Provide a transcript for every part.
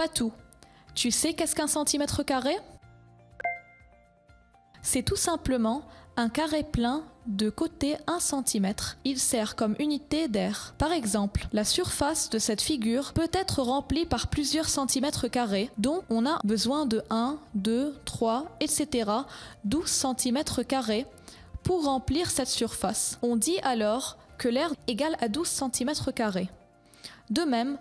Patou, tu sais qu'est-ce qu'un centimètre carré? C'est tout simplement un carré plein de côté 1 cm. Il sert comme unité d'air. Par exemple, la surface de cette figure peut être remplie par plusieurs centimètres carrés, donc on a besoin de 1, 2, 3, etc. 12 cm carrés pour remplir cette surface. On dit alors que l'air égale à 12 cm carrés. De même,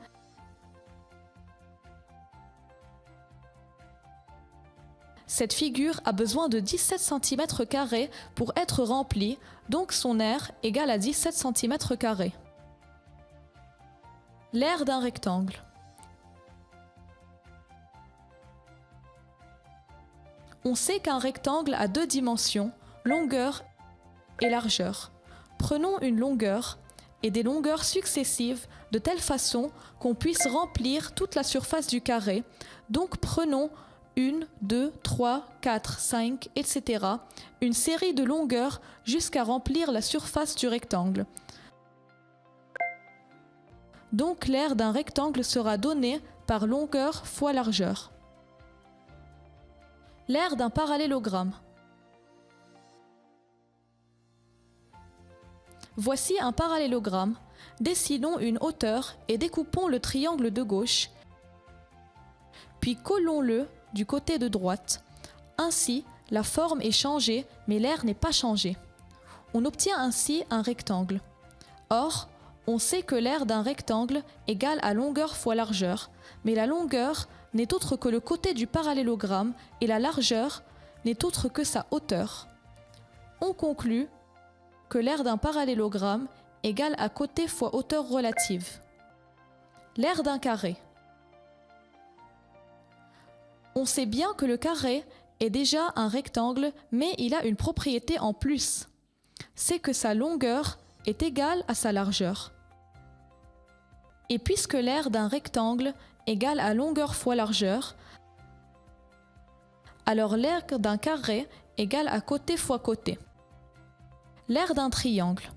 cette figure a besoin de 17 cm carrés pour être remplie, donc son aire égale à 17 cm carrés. L'aire d'un rectangle. On sait qu'un rectangle a deux dimensions, longueur et largeur. Prenons une longueur et des longueurs successives de telle façon qu'on puisse remplir toute la surface du carré. Donc prenons 1, 2, 3, 4, 5, etc. Une série de longueurs jusqu'à remplir la surface du rectangle. Donc l'aire d'un rectangle sera donnée par longueur fois largeur. L'aire d'un parallélogramme. Voici un parallélogramme. Dessinons une hauteur et découpons le triangle de gauche, puis collons-le du côté de droite. Ainsi, la forme est changée, mais l'aire n'est pas changée. On obtient ainsi un rectangle. Or, on sait que l'aire d'un rectangle égale à longueur fois largeur, mais la longueur n'est autre que le côté du parallélogramme et la largeur n'est autre que sa hauteur. On conclut que l'aire d'un parallélogramme égale à côté fois hauteur relative. L'aire d'un carré. On sait bien que le carré est déjà un rectangle, mais il a une propriété en plus. C'est que sa longueur est égale à sa largeur. Et puisque l'aire d'un rectangle égale à longueur fois largeur, alors l'aire d'un carré égale à côté fois côté. L'aire d'un triangle.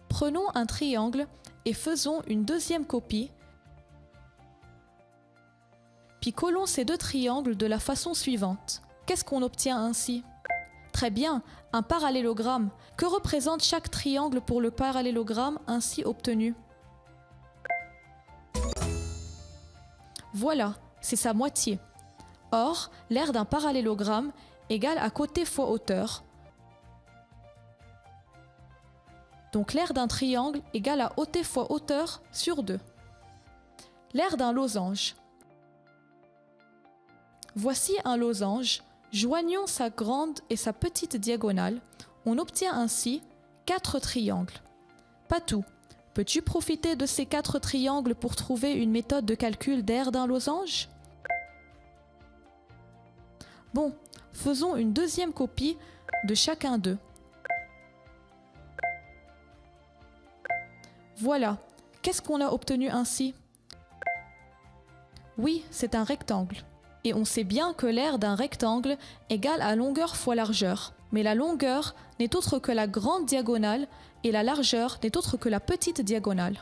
Prenons un triangle et faisons une deuxième copie. Puis collons ces deux triangles de la façon suivante. Qu'est-ce qu'on obtient ainsi? Très bien, un parallélogramme. Que représente chaque triangle pour le parallélogramme ainsi obtenu? Voilà, c'est sa moitié. Or, l'aire d'un parallélogramme égale à côté fois hauteur. Donc l'aire d'un triangle égale à côté fois hauteur sur 2. L'aire d'un losange. Voici un losange. Joignons sa grande et sa petite diagonale. On obtient ainsi 4 triangles. Patou, peux-tu profiter de ces 4 triangles pour trouver une méthode de calcul d'aire d'un losange? Bon, faisons une deuxième copie de chacun d'eux. Voilà, qu'est-ce qu'on a obtenu ainsi? Oui, c'est un rectangle. Et on sait bien que l'aire d'un rectangle égale à longueur fois largeur. Mais la longueur n'est autre que la grande diagonale et la largeur n'est autre que la petite diagonale.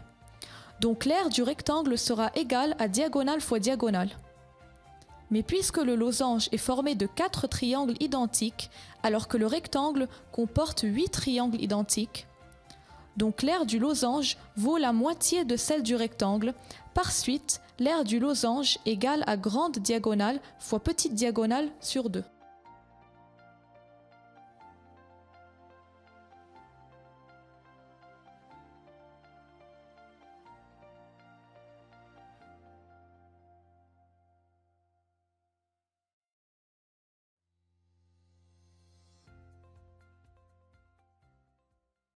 Donc l'aire du rectangle sera égale à diagonale fois diagonale. Mais puisque le losange est formé de 4 triangles identiques, alors que le rectangle comporte 8 triangles identiques, donc l'aire du losange vaut la moitié de celle du rectangle. Par suite, l'aire du losange égale à grande diagonale fois petite diagonale sur 2.